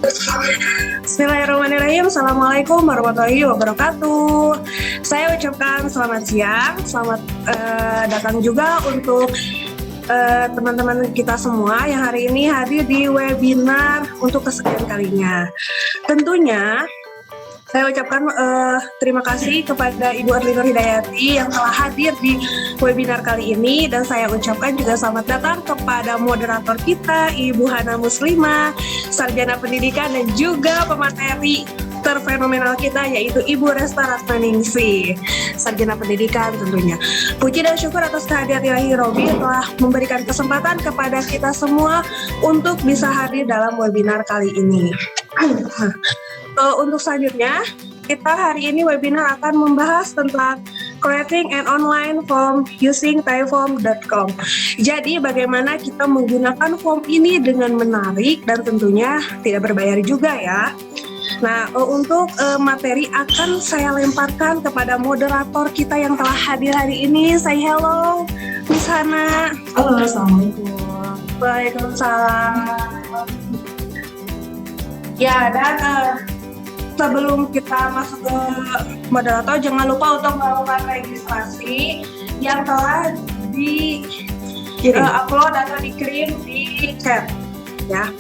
Bismillahirrahmanirrahim. Assalamualaikum warahmatullahi wabarakatuh. Saya ucapkan selamat siang, selamat datang juga untuk teman-teman kita semua yang hari ini hadir di webinar untuk kesekian kalinya. Tentunya saya ucapkan terima kasih kepada Ibu Arlina Hidayati yang telah hadir di webinar kali ini, dan saya ucapkan juga selamat datang kepada moderator kita Ibu Hana Muslimah, Sarjana Pendidikan dan juga pemateri terfenomenal kita yaitu Ibu Resta Ratnaningsih, Sarjana Pendidikan tentunya. Puji dan syukur atas kehadiran Ilahi Robi yang telah memberikan kesempatan kepada kita semua untuk bisa hadir dalam webinar kali ini. Untuk selanjutnya, kita hari ini webinar akan membahas tentang creating an online form using typeform.com. Jadi bagaimana kita menggunakan form ini dengan menarik dan tentunya tidak berbayar juga ya. Nah, untuk materi akan saya lemparkan kepada moderator kita yang telah hadir hari ini. Say hello, Miss Hana. Halo, Assalamualaikum. Waalaikumsalam. Ya, dan sebelum kita masuk ke moderator, jangan lupa untuk melakukan registrasi yang telah di-upload atau dikirim di chat. Ya,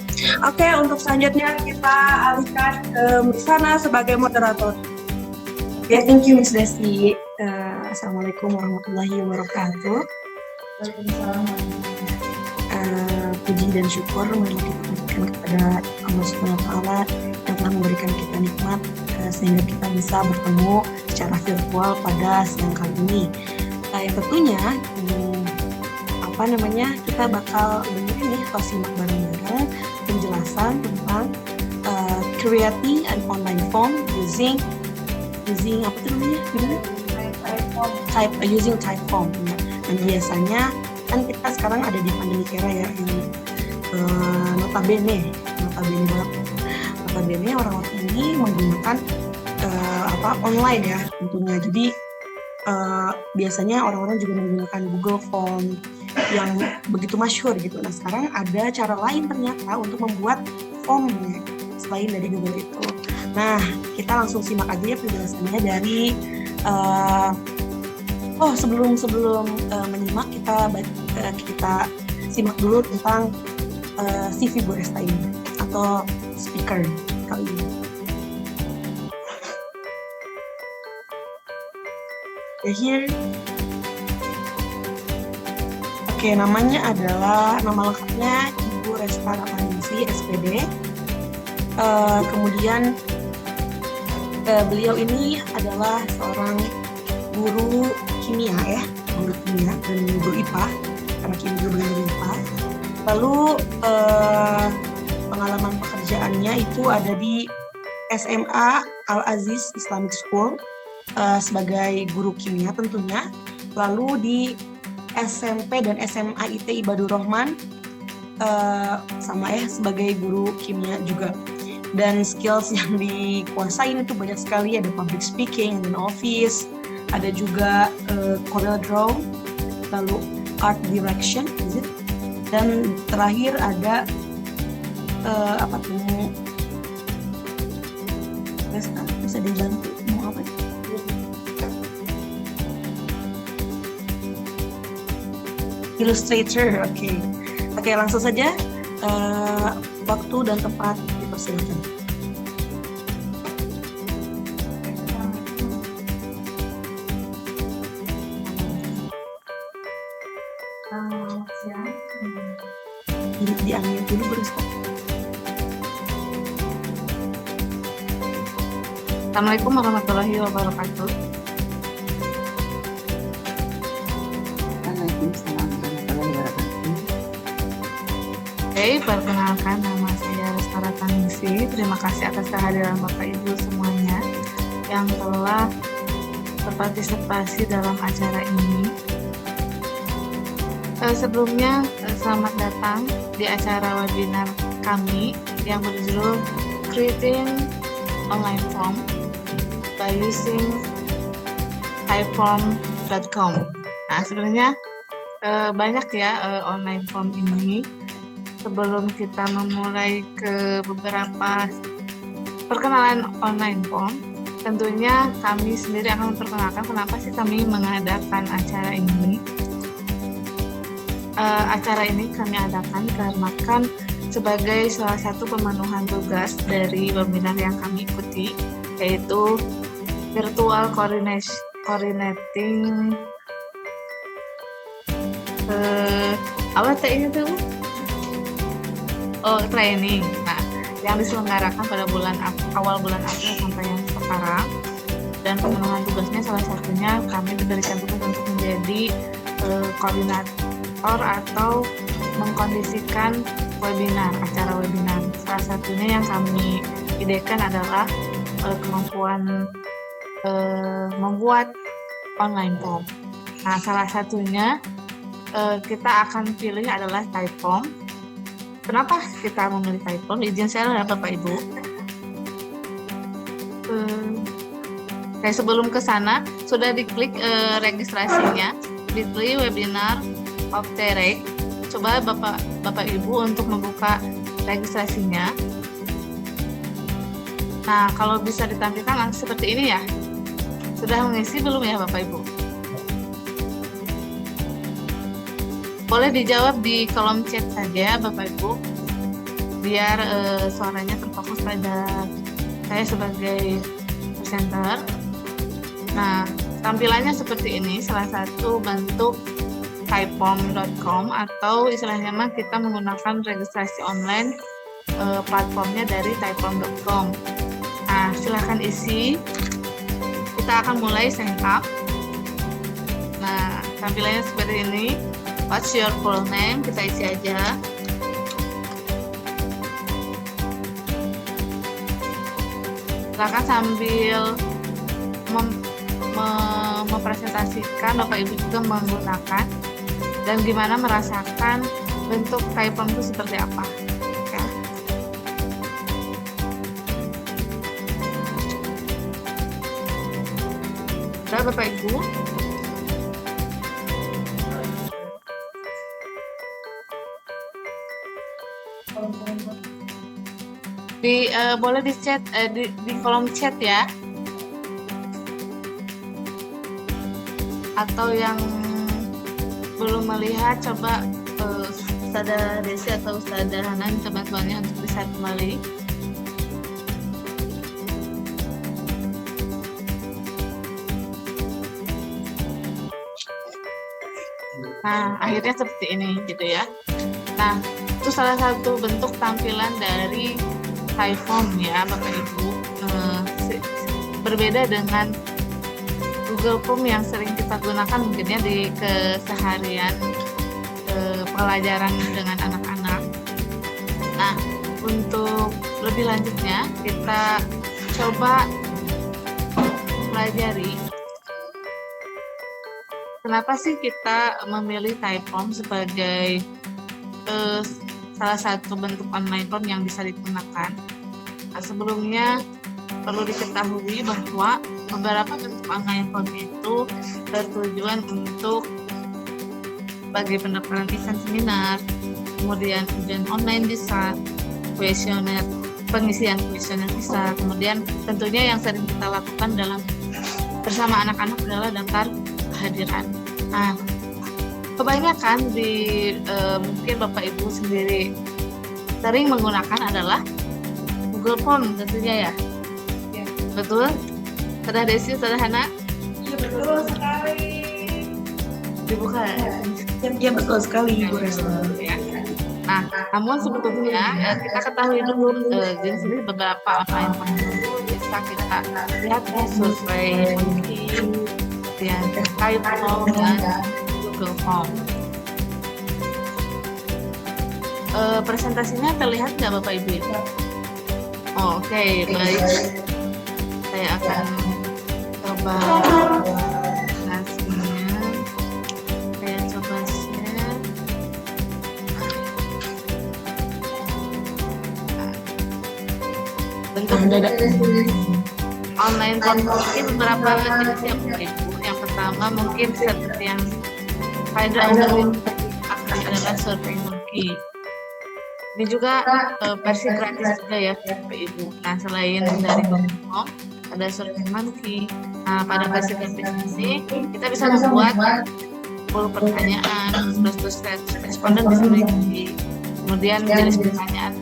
oke. Untuk selanjutnya kita alihkan ke Miss Hana sebagai moderator. Ya, thank you Miss Desi. Assalamualaikum warahmatullahi wabarakatuh. Waalaikumsalam. Puji dan syukur marilah kita panjatkan kepada Allah Subhanahu wa Ta'ala yang telah memberikan kita nikmat sehingga kita bisa bertemu secara virtual pada siang kali ini. Yang tentunya kita bakal dengerin nih atau simak bareng-bareng penjelasan tentang creating an online form using apa tuh namanya? Using Typeform. Ya. Dan biasanya kan kita sekarang ada di pandemi era ya, yang notabene orang-orang ini menggunakan online ya tentunya. Jadi biasanya orang-orang juga menggunakan Google Form yang begitu masyhur gitu. Nah, sekarang ada cara lain ternyata untuk membuat formnya selain dari Google itu. Nah, kita langsung simak aja ya penjelasannya dari sebelum menyimak kita simak dulu tentang CV Bu Resta ini atau speaker kali ini. Here. Oke, nama lengkapnya Ibu Resta Ratnaningsih, SPD. Kemudian beliau ini adalah seorang guru kimia dan guru IPA, karena kimia juga guru IPA. Lalu pengalaman pekerjaannya itu ada di SMA Al-Aziz Islamic School sebagai guru kimia tentunya. Lalu di SMP dan SMA IT Ibadur Rahman sebagai guru kimia juga. Dan skills yang dikuasain itu banyak sekali, ada public speaking, ada office, ada juga Corel Draw, lalu art direction, dan terakhir ada bisa dibantu mau apa? Illustrator, oke, langsung saja waktu dan tempat dipersilakan. Diambil dulu berusaha. Assalamualaikum warahmatullahi wabarakatuh. Waalaikumsalam warahmatullahi wabarakatuh. Oke, perkenalkan, nama saya Resta Ratnaningsih. Terima kasih atas kehadiran Bapak Ibu semuanya yang telah berpartisipasi dalam acara ini. Sebelumnya, selamat datang di acara webinar kami yang berjudul Creating Online Form by Using Typeform.com. Nah, sebenarnya banyak ya online form ini. sebelum kita memulai ke beberapa perkenalan online form, tentunya kami sendiri akan memperkenalkan kenapa sih kami mengadakan acara ini. Acara ini kami adakan karena kan sebagai salah satu pemenuhan tugas dari webinar yang kami ikuti, yaitu virtual coordinating apa ini tuh? Training. Nah, yang diselenggarakan pada awal bulan April sampai yang sekarang, dan pemenuhan tugasnya salah satunya kami diberikan tugas untuk menjadi koordinator atau mengkondisikan acara webinar. Salah satunya yang kami idekan adalah kemampuan membuat online form. Nah, salah satunya kita akan pilih adalah Typeform. Kenapa kita memilih Typeform? Izin saya ya Bapak Ibu. Sebelum ke sana sudah diklik registrasinya, bit.ly webinar of TREG. Coba Bapak Ibu untuk membuka registrasinya. Nah, kalau bisa ditampilkan langsung seperti ini ya. Sudah mengisi belum ya Bapak Ibu? Boleh dijawab di kolom chat saja Bapak Ibu, biar suaranya terfokus pada saya sebagai presenter. Nah, tampilannya seperti ini, salah satu bentuk typeform.com, atau istilahnya mah kita menggunakan registrasi online platformnya dari typeform.com. Nah, silahkan isi. Kita akan mulai sign up. Nah, tampilannya seperti ini. What's your full name? Kita isi aja. Silakan sambil mempresentasikan Bapak Ibu juga menggunakan dan gimana merasakan bentuk Typeform itu seperti apa. Oke. Sudah Bapak Ibu? Boleh di chat di kolom chat ya, atau yang belum melihat coba Ustazah Desi atau Ustazah Hana minta bantuannya untuk bisa kembali. Nah, akhirnya seperti ini gitu ya. Nah, itu salah satu bentuk tampilan dari Typeform ya Bapak Ibu. Berbeda dengan Google Form yang sering kita gunakan mungkin ya di keseharian pelajaran dengan anak-anak. Nah, untuk lebih lanjutnya kita coba pelajari kenapa sih kita memilih Typeform sebagai salah satu bentuk online form yang bisa digunakan. Nah, sebelumnya perlu diketahui bahwa beberapa bentuk online form itu bertujuan untuk bagi pendaftaran event seminar, kemudian ujian online bisa, kuesioner, pengisian kuesioner bisa, kemudian tentunya yang sering kita lakukan dalam bersama anak-anak adalah daftar kehadiran. Nah, kebanyakan di mungkin Bapak Ibu sendiri sering menggunakan adalah Google Form tentunya ya. Ya. Betul? Sudah Desi, sudah Hana? Iya, betul sekali. Dibuka Ya betul sekali Ibu ya. Nah, namun sebetulnya kita ketahui dulu jenis beberapa online form itu bisa kita lihat di survei, kemudian Typeform dan Google Form. Presentasinya terlihat nggak Bapak Ibu? Oh, oke, baik. Saya akan coba presentasinya. Saya coba share. Bentuk online form mungkin beberapa jenis ya Bapak Ibu. Yang pertama mungkin seperti yang pada umumnya adalah SurveyMonkey. Ini juga versi gratis juga ya Bapak Ibu. Nah, selain dari Google Form, ada SurveyMonkey. Nah, pada versi gratis ini kita bisa membuat 10 pertanyaan, terus responden bisa mengisi. Kemudian jenis pertanyaan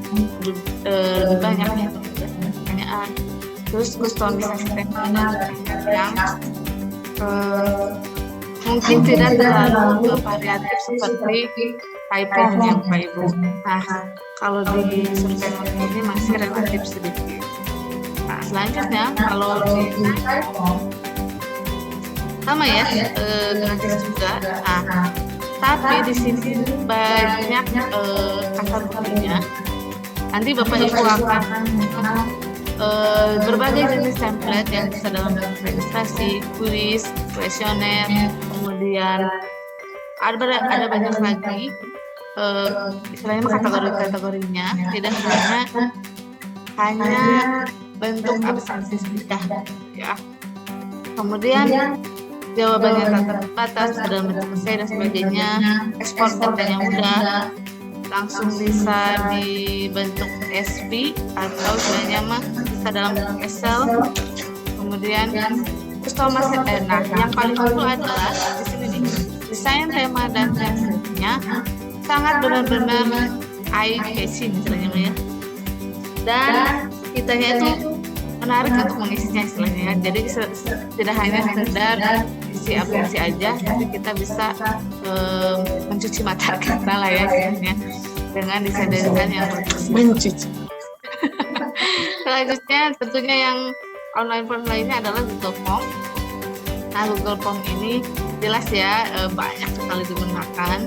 lebih banyak ya, pertanyaan. Terus kustomisasi tema yang mungkin tidak terlalu variatif seperti typo ya Bapak Ibu. Nah, kalau di SurveyMonkey ini masih relatif sedikit. Nah, selanjutnya kalau di sama ya, gratis juga. Nah, tapi di sini banyak kata bunyinya. Nanti Bapak Ibu akan berbagai jenis template yang bisa dalam bentuk registrasi, kuis, kuesioner, kemudian ada banyak lagi istilahnya kategori-kategorinya, tidak hanya bentuk absensi saja ya. Kemudian jawabannya tak terbatas, dalam bentuk essay dan sebagainya, ekspor datanya mudah, langsung bisa dibentuk CSV atau istilahnya mah bisa dalam bentuk Excel. Kemudian customasi, nah yang paling perlu adalah di sini nih, desain tema dan template-nya sangat benar-benar eye-catching istilahnya ya. Dan kitanya itu menarik untuk mengisinya istilahnya. Jadi tidak hanya sekedar isi aplikasi aja, tapi kita bisa mencuci mata kita lah ya istilahnya dengan desain-desain yang mencuci. Selanjutnya tentunya yang online form lainnya adalah Google Form. Nah, Google Form ini jelas ya banyak sekali digunakan.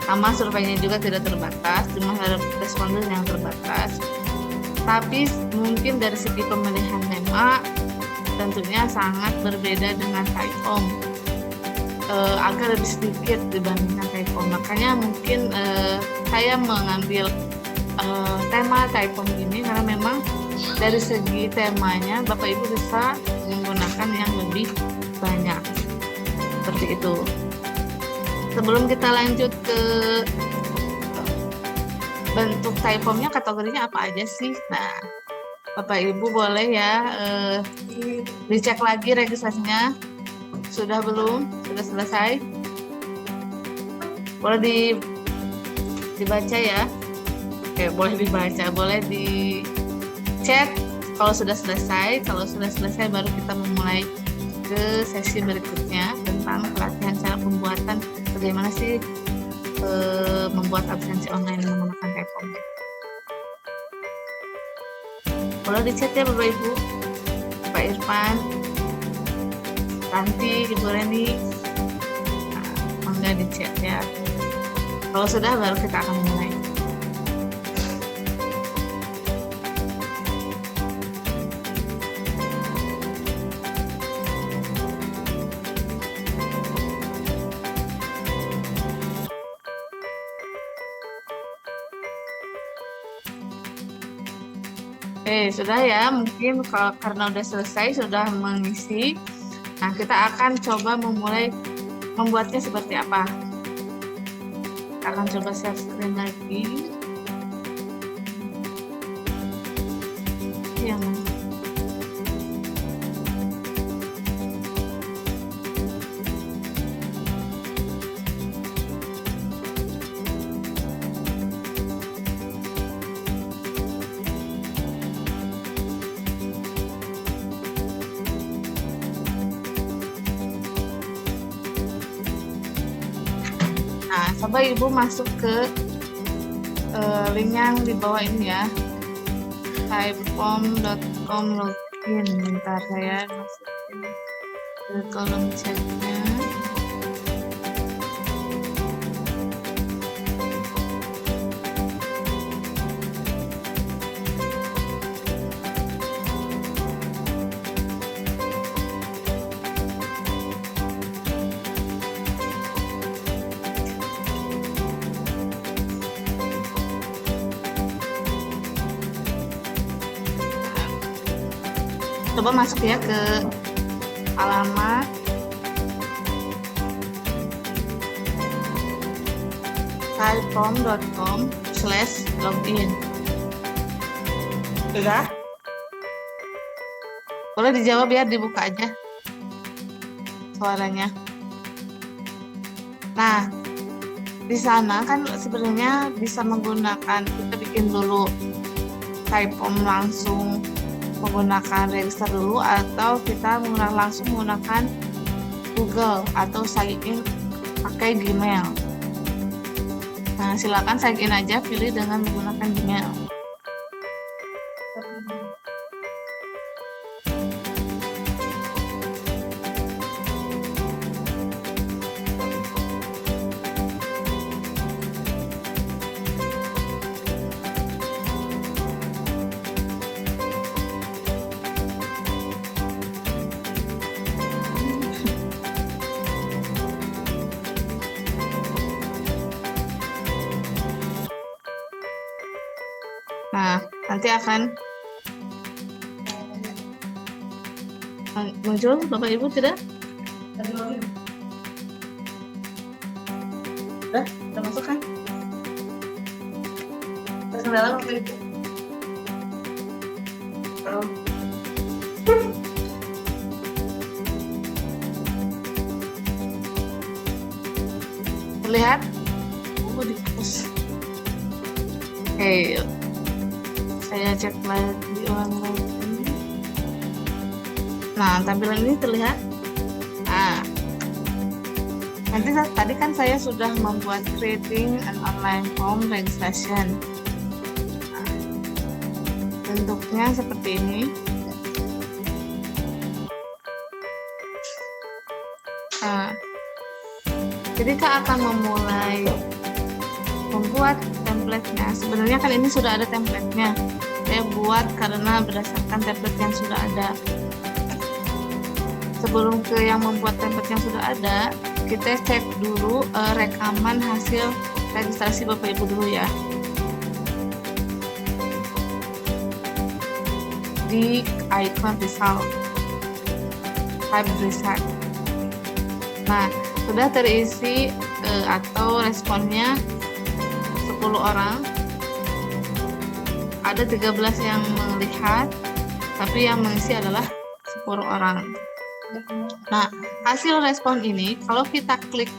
Sama surveinya juga tidak terbatas, cuma ada responden yang terbatas. Tapi mungkin dari segi pemilihan tema tentunya sangat berbeda dengan Typeform, agak lebih sedikit dibandingkan Typeform. Makanya mungkin saya mengambil tema Typeform ini karena memang dari segi temanya Bapak Ibu bisa menggunakan yang lebih banyak seperti itu. Sebelum kita lanjut ke bentuk Typeformnya, kategorinya apa aja sih? Nah, Bapak Ibu boleh ya dicek lagi registrasinya. Sudah belum? Sudah selesai? Boleh dibaca ya? Oke, boleh dibaca, boleh di chat kalau sudah selesai. Kalau sudah selesai baru kita memulai ke sesi berikutnya tentang pelatihan cara pembuatan bagaimana sih membuat absensi online menggunakan Typeform. Boleh di chat ya Bapak Ibu, Pak Irfan, Tanti, Ibu Reni, mangga di chat ya. Kalau sudah baru kita akan mulai. Sudah ya, mungkin karena udah selesai, sudah mengisi. Nah, kita akan coba memulai membuatnya seperti apa. Kita akan coba share screen lagi. Yang coba Ibu masuk ke link yang di bawah ini ya, typeform.com login. Bentar saya masukin ke kolom chatnya. Coba masuk ya ke alamat typeform.com, terus /login. Sudah? Boleh dijawab ya, dibuka aja suaranya. Nah, di sana kan sebenarnya bisa menggunakan, kita bikin dulu Typeform langsung menggunakan register dulu, atau kita langsung menggunakan Google atau sign in pakai Gmail. Nah, silakan sign in aja, pilih dengan menggunakan Gmail. Nah, nanti akan muncul Bapak Ibu, tidak? Udah masuk kan? Terkendala Bapak Ibu? Terlihat? Dihapus. Oke. Saya cek lagi ulang lagi. Nah, tampilan ini terlihat. Nah, nanti tadi kan saya sudah membuat creating an online form registration. Nah, bentuknya seperti ini. Nah, jadi Kak akan memulai membuat template-nya. Sebenarnya kan ini sudah ada template-nya. Saya buat karena berdasarkan template yang sudah ada. Sebelum ke yang membuat template yang sudah ada, kita cek dulu rekaman hasil registrasi Bapak Ibu dulu ya. Di icon result, type result. Nah, sudah terisi atau responnya 10 orang. Ada 13 yang melihat, tapi yang mengisi adalah 10 orang. Nah, hasil respon ini, kalau kita klik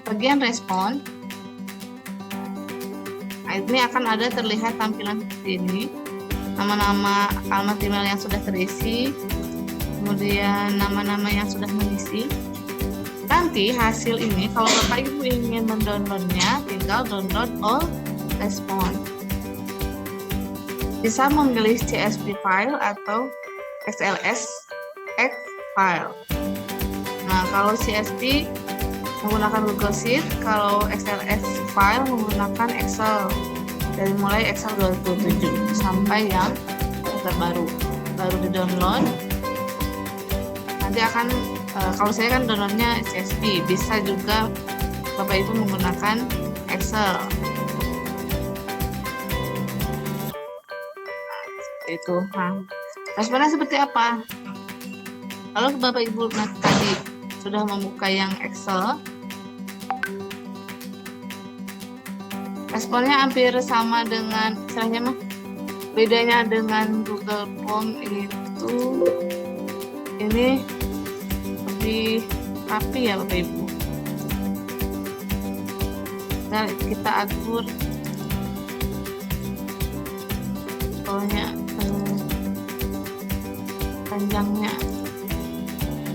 bagian respon, nah ini akan ada terlihat tampilan seperti ini. Nama-nama alamat email yang sudah terisi, kemudian nama-nama yang sudah mengisi. Nanti hasil ini, kalau Bapak Ibu ingin mendownloadnya, tinggal download all respon. Bisa memilih CSV file atau XLS file. Nah, kalau CSV menggunakan Google Sheet, kalau XLS file menggunakan Excel. Dari mulai Excel 2007 sampai yang terbaru, baru di-download. Nanti akan kalau saya kan downloadnya CSV, bisa juga Bapak Ibu menggunakan Excel. Itu. Nah, responnya seperti apa? Kalau Bapak Ibu tadi sudah membuka yang Excel, responnya hampir sama dengan, istilahnya mah bedanya dengan Google Form itu ini lebih rapi ya Bapak Ibu. Nah, kita atur pokoknya panjangnya.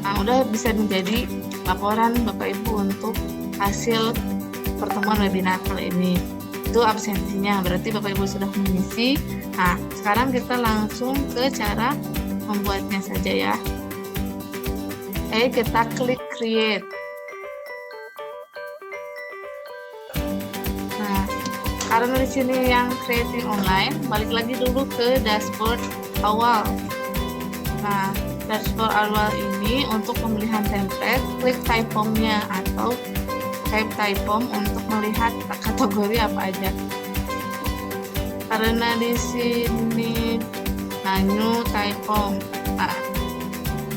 Nah, udah bisa menjadi laporan Bapak Ibu untuk hasil pertemuan webinar kali ini. Itu absensinya, berarti Bapak Ibu sudah mengisi. Nah, sekarang kita langsung ke cara membuatnya saja ya. Kita klik create. Nah, karena di sini yang creating online, balik lagi dulu ke dashboard awal. Nah, dashboard awal ini untuk pemilihan template, klik Typeform-nya atau type Typeform untuk melihat kategori apa aja. Karena di sini new Typeform. Nah,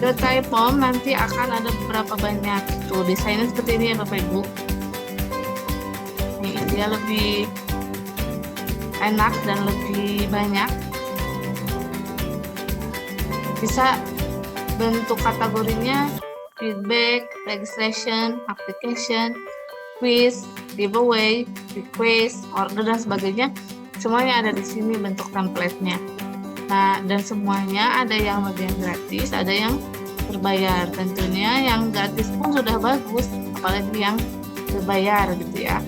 ke Typeform nanti akan ada beberapa banyak tuh desainnya seperti ini ya Bapak Ibu. Nih, dia lebih enak dan lebih banyak. Bisa bentuk kategorinya feedback, registration, application, quiz, giveaway, request, order dan sebagainya. Semuanya ada di sini bentuk template-nya. Nah, dan semuanya ada yang bagian gratis, ada yang berbayar. Tentunya yang gratis pun sudah bagus, apalagi yang berbayar gitu ya.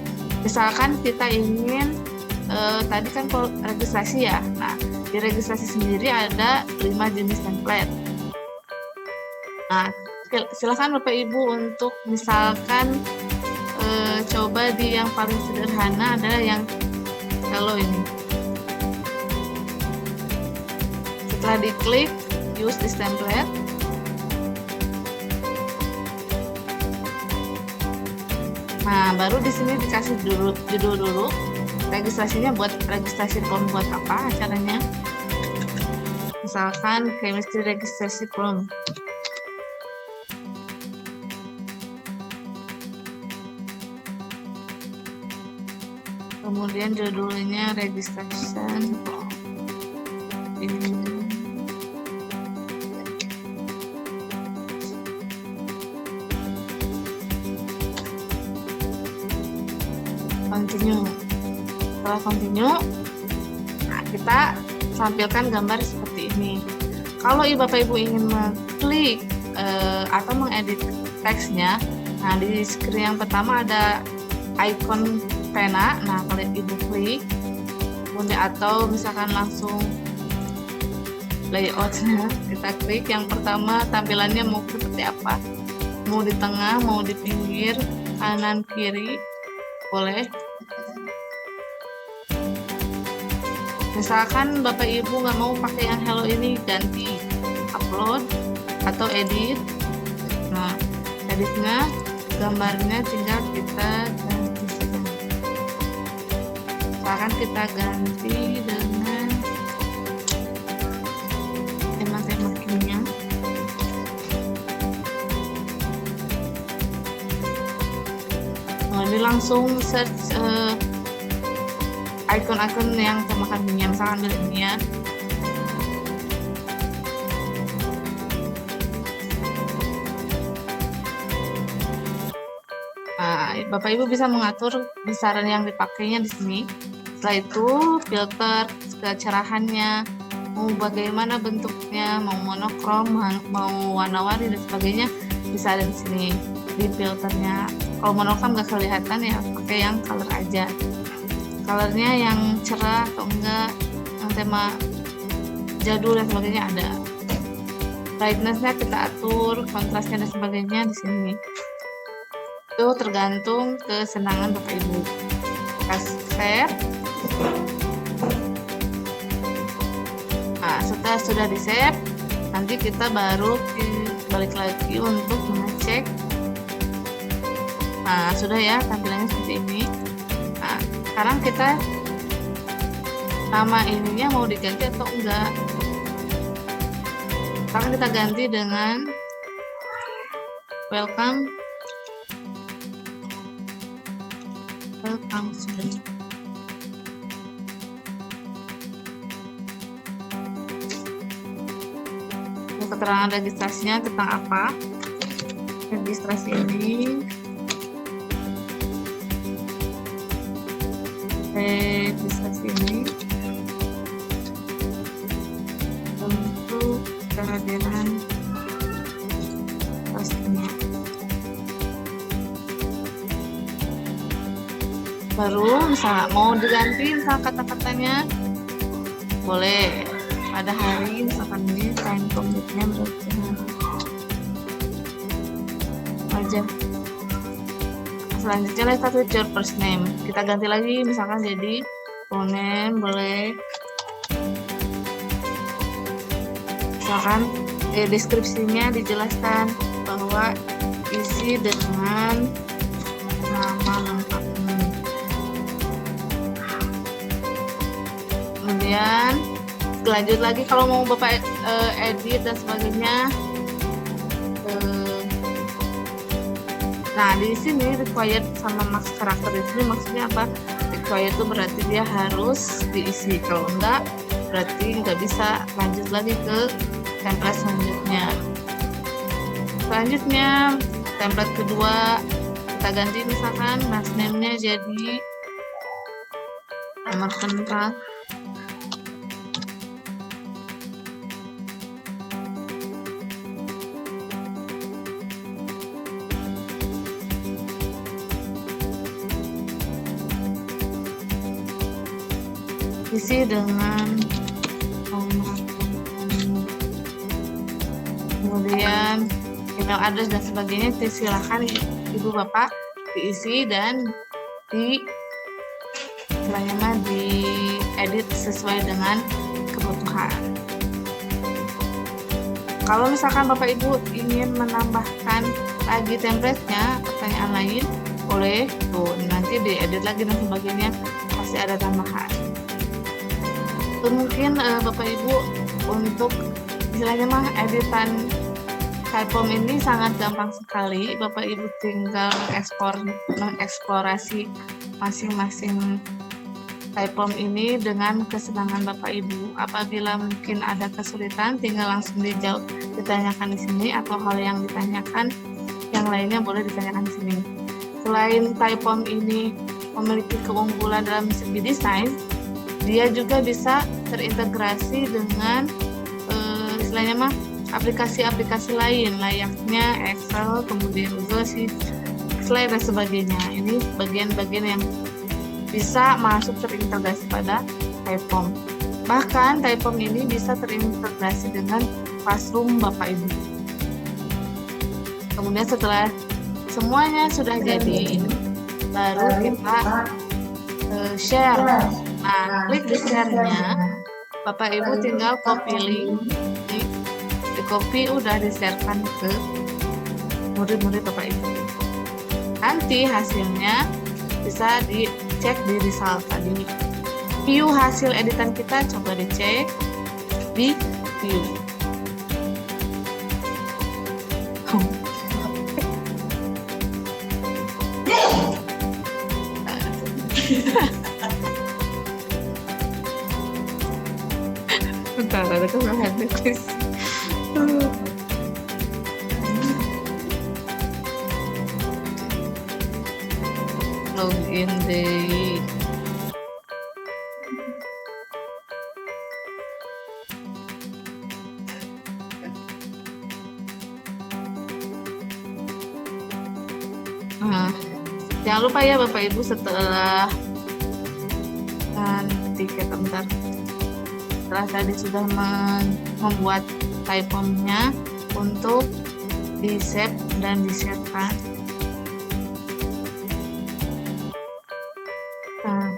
Misalkan kita ingin tadi kan registrasi ya. Nah, di registrasi sendiri ada 5 jenis template. Nah, silakan Bapak Ibu untuk misalkan coba di yang paling sederhana adalah yang hello ini. Setelah diklik use this template, nah baru di sini dikasih judul dulu. Registrasinya buat registrasi form buat apa acaranya? Misalkan chemistry registrasi form. Kemudian judulnya registration continue. Setelah continue, nah kita tampilkan gambar seperti ini. Kalau Bapak Ibu ingin mengklik atau mengedit teksnya, nah di screen yang pertama ada icon pena. Nah, kalau Ibu klik, kemudian atau misalkan langsung layoutnya, kita klik yang pertama tampilannya mau seperti apa, mau di tengah, mau di pinggir, kanan kiri, boleh. Misalkan Bapak Ibu nggak mau pakai yang hello ini, ganti upload atau edit. Nah, editnya gambarnya tinggal kita ganti saja. Misalkan kita ganti dengan tema-tema kimia. Nah, ini langsung search icon-icon yang temakan kimia, misalkan ambil kimia. Nah, Bapak Ibu bisa mengatur besaran yang dipakainya di sini. Setelah itu filter kecerahannya, mau bagaimana bentuknya, mau monokrom, mau warna-warni dan sebagainya bisa ada di sini di filternya. Kalau monokrom nggak kelihatan ya pakai yang color aja. Colornya yang cerah atau enggak, yang tema jadul dan sebagainya ada. Brightness-nya kita atur, kontrasnya dan sebagainya di sini. Itu tergantung kesenangan Bapak Ibu. Kasih save. Nah, setelah sudah di save, nanti kita baru balik lagi untuk mengecek. Nah, sudah ya tampilannya seperti ini. Nah, sekarang kita nama ininya mau diganti atau enggak. Sekarang kita ganti dengan welcome student. Keterangan registrasinya tentang apa? Registrasi ini untuk kehadiran pastinya. Baru misalnya mau diganti misal kata-katanya boleh pada hari misalkan ini time commit-nya berarti aja. Selanjutnya let's start with your first name. Kita ganti lagi misalkan jadi full name boleh. Misalkan deskripsinya dijelaskan bahwa isi dengan nama lengkapnya. Kemudian lanjut lagi kalau mau Bapak edit dan sebagainya. Nah, di sini required sama max karakter di sini maksudnya apa? sesuai itu berarti dia harus diisi. Kalau enggak, berarti nggak bisa lanjut lagi ke template selanjutnya. Selanjutnya, template kedua kita ganti, misalkan last name-nya jadi nomor kontak. Isi dengan nomor, kemudian email address dan sebagainya. Silakan ibu bapak diisi dan diedit sesuai dengan kebutuhan. Kalau misalkan bapak ibu ingin menambahkan lagi template-nya, pertanyaan lain, boleh tuh nanti diedit lagi dan sebagainya, pasti ada tambahan. Itu mungkin bapak ibu untuk istilahnya mah editan Typom ini sangat gampang sekali. Bapak ibu tinggal mengeksplorasi masing-masing Typom ini dengan kesenangan bapak ibu. Apabila mungkin ada kesulitan, tinggal langsung ditanyakan di sini, atau hal yang ditanyakan yang lainnya boleh ditanyakan di sini. Selain Typom ini memiliki keunggulan dalam segi desain, dia juga bisa terintegrasi dengan istilahnya mah aplikasi-aplikasi lain layaknya Excel, kemudian Google Sheets, Slide dan sebagainya. Ini bagian-bagian yang bisa masuk terintegrasi pada Typom. Bahkan Typom ini bisa terintegrasi dengan Classroom Bapak Ibu. Kemudian setelah semuanya sudah jadi, baru kita share. Nah, klik di share-nya, Bapak Ibu tinggal copy link, di copy udah di-sharekan ke murid-murid Bapak Ibu. Nanti hasilnya bisa dicek di result tadi. View hasil editan kita coba dicek di view. Bentar, ada kesalahan teknis. Login deh. Nah, jangan lupa ya Bapak Ibu, setelah setelah tadi sudah membuat Typom-nya untuk di-save dan di-share-kan. Nah,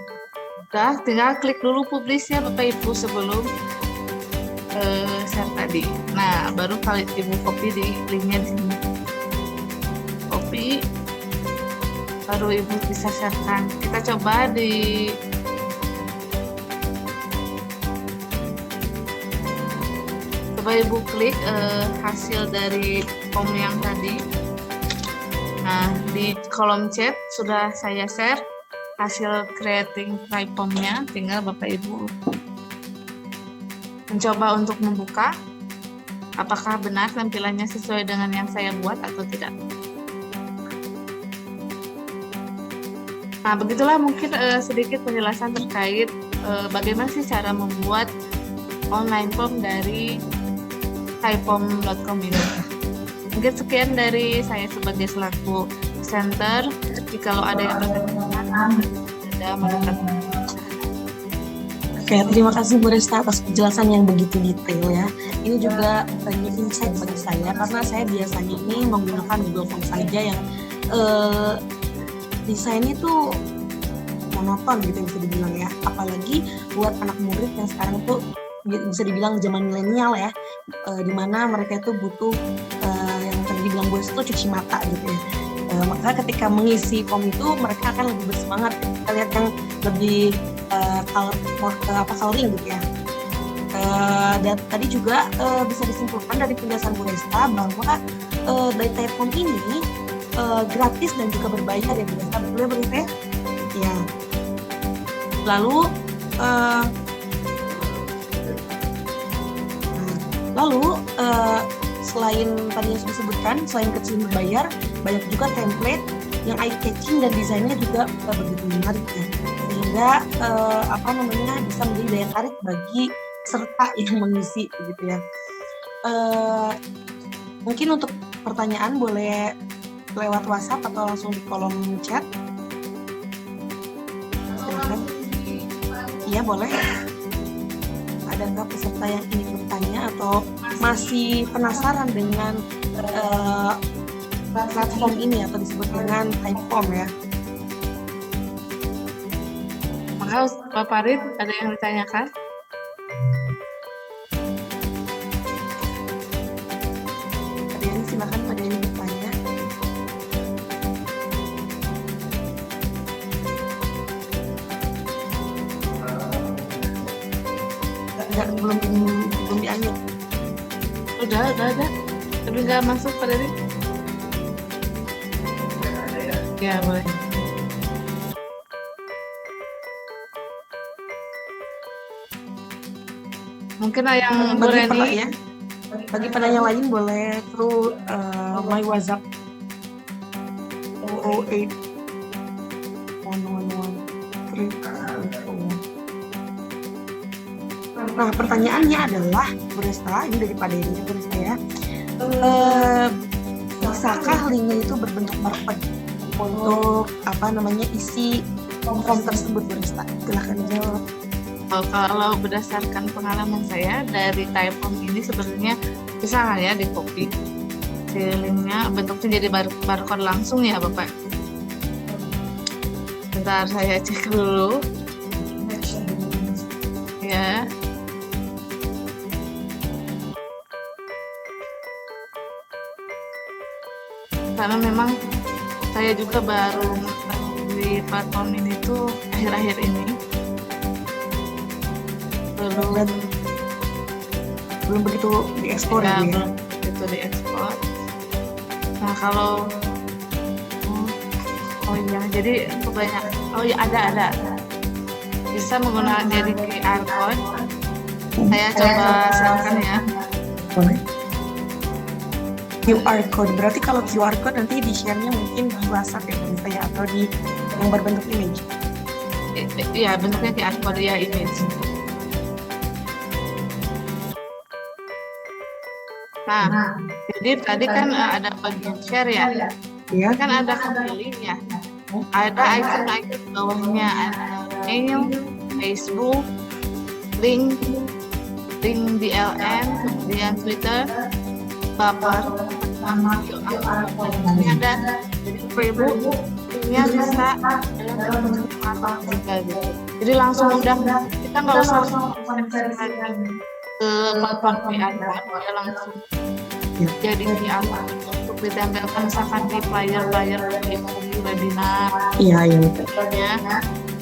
udah tinggal klik dulu publish-nya Bapak Ibu sebelum share tadi. Nah, baru kali Ibu copy di linknya di sini. Copy, baru Ibu bisa share-kan. Kita coba coba Ibu klik hasil dari form yang tadi. Nah, di kolom chat sudah saya share hasil creating Typom-nya. Tinggal Bapak Ibu mencoba untuk membuka apakah benar tampilannya sesuai dengan yang saya buat atau tidak. Nah, begitulah mungkin sedikit penjelasan terkait bagaimana sih cara membuat online form dari Typom.com ini. Mungkin sekian dari saya sebagai selaku presenter. Jika ada yang ada menurut. Oke, terima kasih Bu Resta atas penjelasan yang begitu detail ya. Ini juga banyak insight bagi saya, karena saya biasanya ini menggunakan Google Form saja yang desainnya tuh monoton gitu bisa dibilang ya. Apalagi buat anak murid yang sekarang tuh bisa dibilang zaman milenial ya, dimana mereka itu butuh yang tadi dibilang Bu Resta tuh cuci mata gitu ya. Maka ketika mengisi form itu mereka akan lebih bersemangat. Kita lihat yang lebih coloring gitu ya. Dan tadi juga bisa disimpulkan dari penjelasan Bu Resta bahwa dari Typom ini gratis dan juga berbayar ya Bu Resta, betul ya Bu Resta? Ya. Lalu eh, selain tadi yang sudah disebutkan, selain kecil berbayar, banyak juga template yang eye catching dan desainnya juga begitu menarik ya. Sehingga bisa menjadi daya tarik bagi peserta yang mengisi gitu ya. Mungkin untuk pertanyaan boleh lewat WhatsApp atau langsung di kolom chat. Silakan. Iya boleh. Adakah peserta yang ingin bertanya atau masih penasaran dengan platform ini atau disebut dengan Typeform ya? Maka Pak Farid ada yang ditanyakan? Ada yang silakan, ada yang bertanya. Belum dianjur. Udah ada. Tapi nggak masuk Pak Dari? Ya boleh. Mungkin yang bagi penanya lain boleh through my WhatsApp 008 111 Nah, pertanyaannya adalah, Bu Resta, ini dari Pak Dery, Bu Resta ya. Bisakah linknya itu berbentuk barcode untuk isi form tersebut, Bu Resta? Silahkan dijawab. Kalau berdasarkan pengalaman saya dari Typeform ini sebenarnya bisa nggak ya di copy si linknya bentuknya jadi barcode langsung ya Bapak? Bentar saya cek dulu. Ya. Karena memang saya juga baru di platform ini tuh akhir-akhir ini. Belum begitu diekspor ya, ya? Belum begitu diekspor. Nah kalau jadi kebanyakan ada bisa menggunakan jadi QR code. Saya coba share ya. Boleh. QR code, berarti kalau QR code nanti di share-nya mungkin di WhatsApp ya, atau di yang berbentuk image? Iya, bentuknya QR code ya, image. Nah, jadi tadi kan ada bagian share ya. Iya. Kan ada kembali ya. Ada icon-icon bawahnya, ada mail, Facebook, link DLN, kemudian Twitter, Baper, sama QR. Ini ada Facebook, linknya bisa dalam bentuk apa juga gitu. Jadi langsung udah kita nggak usah ke platform PR, ya langsung jadi QR untuk ditempelkan misalkan di flyer webinar. Iya. Ya.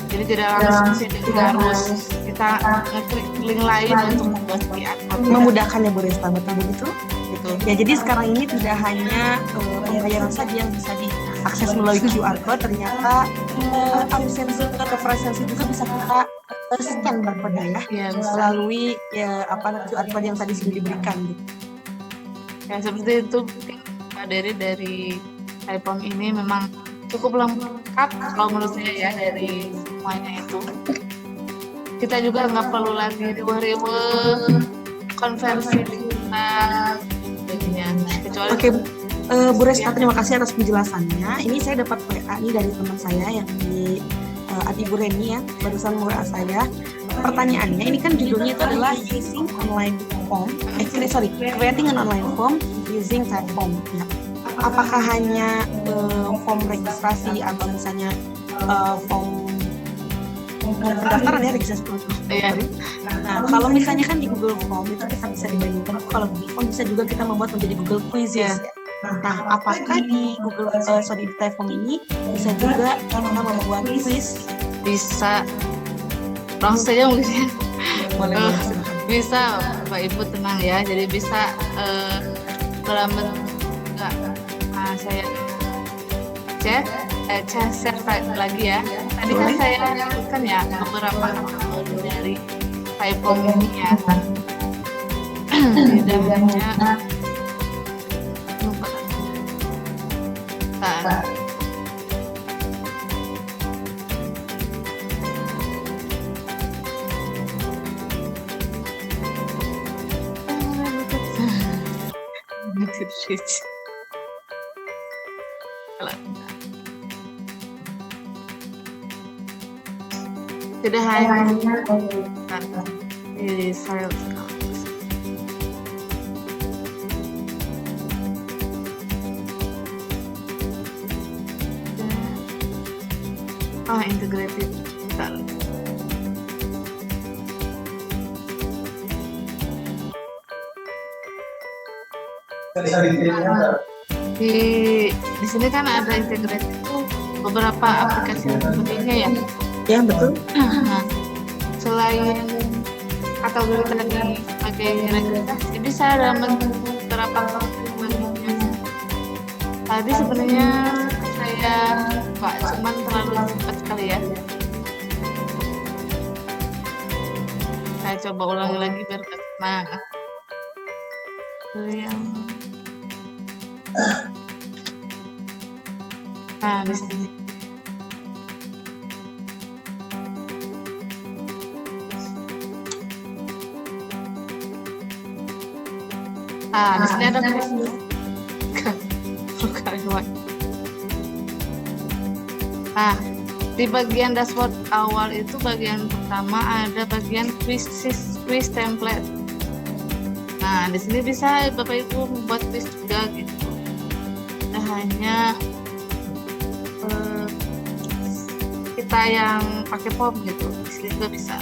Jadi tidak langsung harus kita ngeklik link lain untuk membuat QR. Memudahkan ya Bu Resta, betul begitu? Gitu. Ya, jadi sekarang ini tidak hanya pembayaran saja yang bisa diakses melalui QR code, ternyata absensi atau presensi juga bisa kita scan barcode ya, melalui QR code yang tadi sudah diberikan gitu. Ya seperti itu, Pak Dery dari Typeform ini memang cukup lengkap kalau menurut saya ya dari semuanya itu. Kita juga nggak perlu lagi riweh-riweh konversi kecuali. Oke, Bu Resta, terima kasih atas penjelasannya. Ini saya dapat WA nih dari teman saya yang di Ibu Reni ya, barusan WA saya. Pertanyaannya, ini kan judulnya itu adalah using online form, creating an online form using Typeform. Ya. Apakah hanya form registrasi atau misalnya form pendaftaran ya, registrasi? Iya. Nah, kalau misalnya kan di Google Form itu kita bisa dibandingkan, kalau Google Form bisa juga kita membuat menjadi Google Quizzes. Ya. Nah, apakah di di Typeform ini bisa juga kita membuat quiz? Bisa. Langsung saja mungkin ya. Boleh. Bisa, Bapak Ibu tenang ya. Jadi bisa dalam bentuk saya share lagi ya. Tadi kan saya sebutkan ya beberapa kategori dari Typom ini ya. Tidak hanya Bentar. Tidak hanya di file integrated. Di sini kan ada integrated itu beberapa aplikasi sebagainya ya. Ya, betul. Nah, selain kategori tadi sebagai rekrutasi, bisa dalam bentuk beberapa kategori. Tadi sebenarnya saya nggak cuman terlalu cepat sekali ya. Saya coba ulangi lagi biar semangat. Nah, di sini. Nah, di sini ada Nah, di bagian dashboard awal itu bagian pertama ada bagian quiz template. Nah, di sini bisa Bapak Ibu membuat quiz juga gitu. Nah, hanya kita yang pakai form gitu, di sini juga bisa.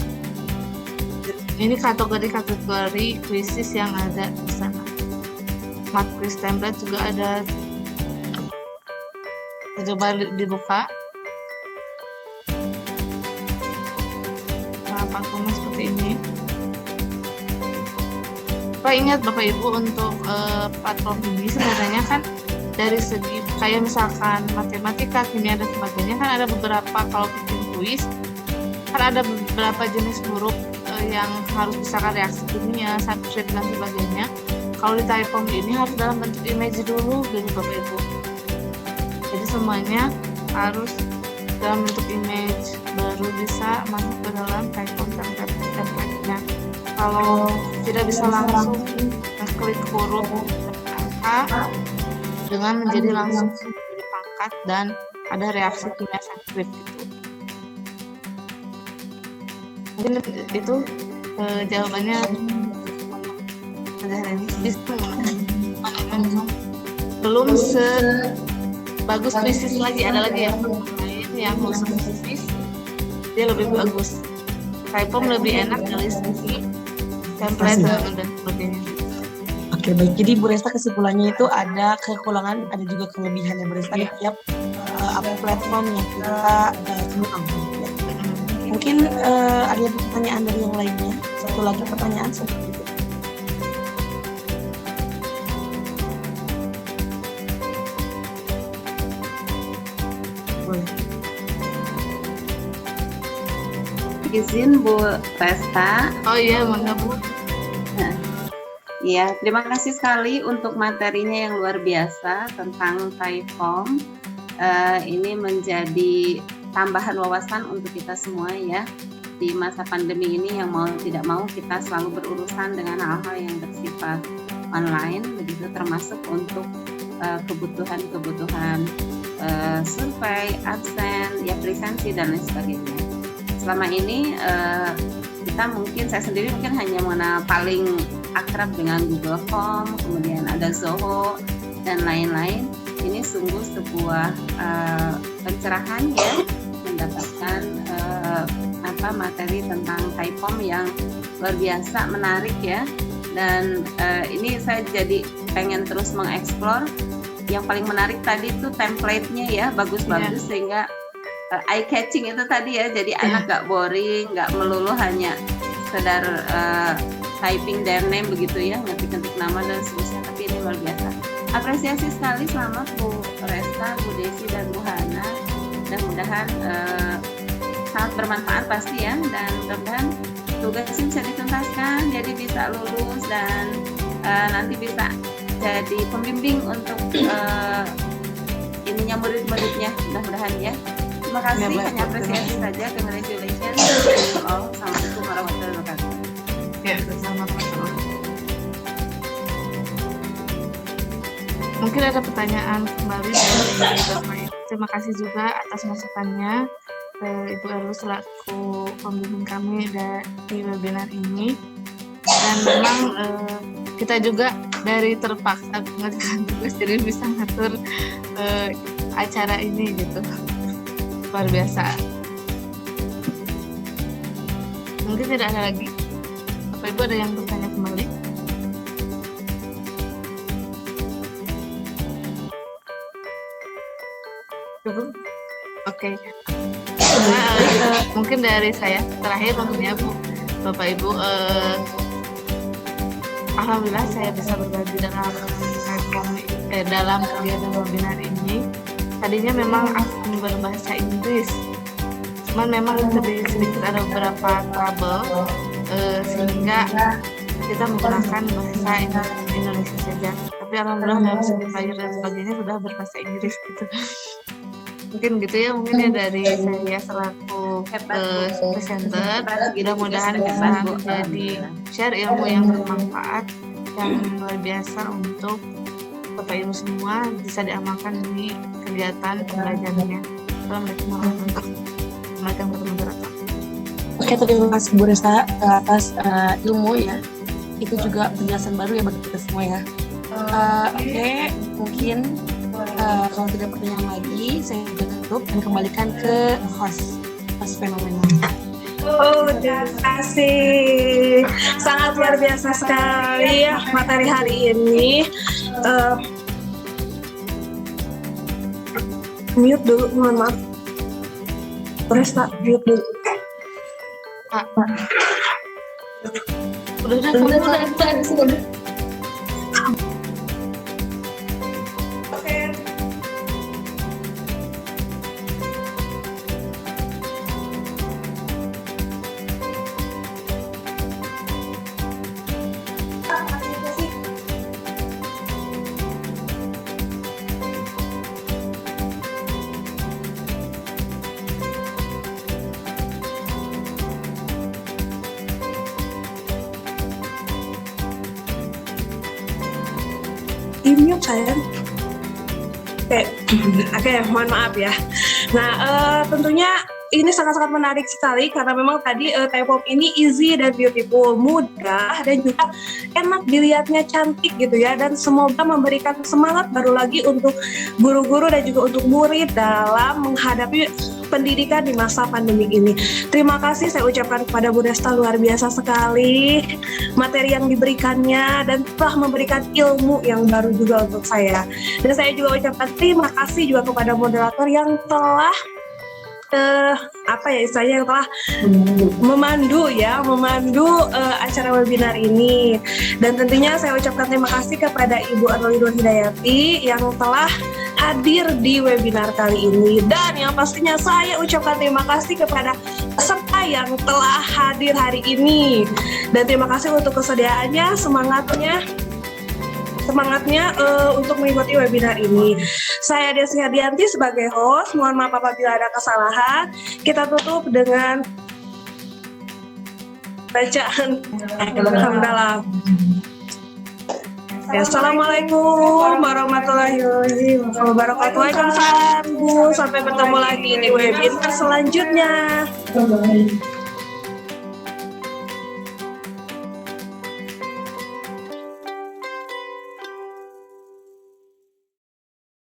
Ini kategori quizzes yang ada di sana. Smart quiz template juga ada. Coba dibuka. Pakumnya seperti ini. Ingat Bapak Ibu untuk platform ini sebenarnya kan dari segi kayak misalkan matematika, kimia dan sebagainya kan ada beberapa, kalau bikin kuis kan ada beberapa jenis huruf yang harus misalkan reaksi kimia, substrate dan sebagainya. Kalau di Typom ini harus dalam bentuk image dulu gitu Bapak Ibu. Jadi semuanya harus dalam bentuk image baru bisa masuk ke dalam Typom template-nya. Kalau tidak bisa langsung klik huruf angka dengan menjadi langsung menjadi pangkat dan ada reaksi kimia substrate gitu. Mungkin itu jawabannya. Belum sebagus krisis lagi, ada lagi yang khusus krisis dia lebih bagus. Typom lebih enak dari sisi template dan sebagainya. Oke, baik. Jadi Bu Resta kesimpulannya itu ada kekurangan, ada juga kelebihan ya Bu Resta di tiap platform yang kita gunakan. Mungkin ada pertanyaan dari yang lainnya. Satu lagi pertanyaan seperti itu. Izin Bu Resta. Oh iya, mangga Bu. Iya, terima kasih sekali untuk materinya yang luar biasa tentang Typom. Ini menjadi tambahan wawasan untuk kita semua ya. Di masa pandemi ini yang mau tidak mau kita selalu berurusan dengan hal-hal yang bersifat online, begitu termasuk untuk kebutuhan-kebutuhan survei, absen, ya presensi dan lain sebagainya. Selama ini saya sendiri mungkin hanya mengenal paling akrab dengan Google Form, kemudian ada Zoho dan lain-lain. Ini sungguh sebuah pencerahan ya, mendapatkan materi tentang Typom yang luar biasa menarik ya. Dan ini saya jadi pengen terus mengeksplor. Yang paling menarik tadi itu template-nya ya, bagus-bagus sehingga eye catching itu tadi ya, jadi anak gak boring, gak melulu hanya sekedar typing their name begitu ya, ngetik-ngetik nama dan seterusnya, tapi ini luar biasa. Apresiasi sekali, selamat Bu Resta, Bu Desi dan Bu Hana. Mudah-mudahan sangat bermanfaat pasti ya, dan mudah-mudahan tugasnya bisa dituntaskan jadi bisa lulus dan nanti bisa jadi pembimbing untuk ininya murid-muridnya, mudah-mudahan ya. Terima kasih, hanya apresiasi saja. Congratulations to all. Assalamualaikum warahmatullahi wabarakatuh. Ya, sama-sama. Mungkin ada pertanyaan kembali dari Bapak Ibu. Terima kasih juga atas masukannya Ibu Elu selaku pembimbing kami di webinar ini. Dan memang kita juga dari terpaksa mengerjakan tugas jadi bisa ngatur acara ini gitu. Luar biasa. Mungkin tidak ada lagi. Bapak Ibu ada yang bertanya kembali? Oke. Nah, mungkin dari saya terakhir mungkin ya Bu, Bapak Ibu, alhamdulillah saya bisa berbagi dalam kegiatan webinar ini. Tadinya memang akan berbahasa Inggris, cuman memang sedikit ada beberapa trouble sehingga kita menggunakan bahasa Indonesia saja. Tapi alhamdulillah dalam segi flyer dan sebagainya sudah berbahasa Inggris gitu. Mungkin gitu ya, mungkin ya dari saya selaku presenter. Mudah-mudahan bisa menjadi share ilmu yang bermanfaat yang luar biasa untuk Bapak Ibu semua bisa diamalkan di kegiatan pembelajarannya. Assalamualaikum warahmatullahi wabarakatuh. Oke, terima kasih Bu Resta atas ilmu ya. Itu juga penjelasan baru ya bagi kita semua ya. Oke, mungkin kalau tidak pertanyaan lagi, saya tutup dan kembalikan ke host fenomena. Oh, terima kasih. Sangat luar biasa sekali ya materi hari ini. Mute dulu, mohon maaf. Resta, mute dulu. Udah. Di-mute saya. Oke, mohon maaf ya. Nah, tentunya ini sangat-sangat menarik sekali karena memang tadi K-pop ini easy dan beautiful, mudah dan juga enak dilihatnya, cantik gitu ya, dan semoga memberikan semangat baru lagi untuk guru-guru dan juga untuk murid dalam menghadapi pendidikan di masa pandemi ini. Terima kasih saya ucapkan kepada Bu Resta, luar biasa sekali materi yang diberikannya dan telah memberikan ilmu yang baru juga untuk saya. Dan saya juga ucapkan terima kasih juga kepada moderator yang telah yang telah memandu acara webinar ini. Dan tentunya saya ucapkan terima kasih kepada Ibu Anwar Hidayati yang telah hadir di webinar kali ini. Dan yang pastinya saya ucapkan terima kasih kepada peserta yang telah hadir hari ini. Dan terima kasih untuk kesediaannya, semangatnya untuk mengikuti webinar ini. Saya Desi Hardianti sebagai host. Mohon maaf apabila ada kesalahan. Kita tutup dengan bacaan hamdalah. Assalamualaikum warahmatullahi wabarakatuh. Waalaikumsalam Bu. Sampai bertemu lagi di webinar selanjutnya.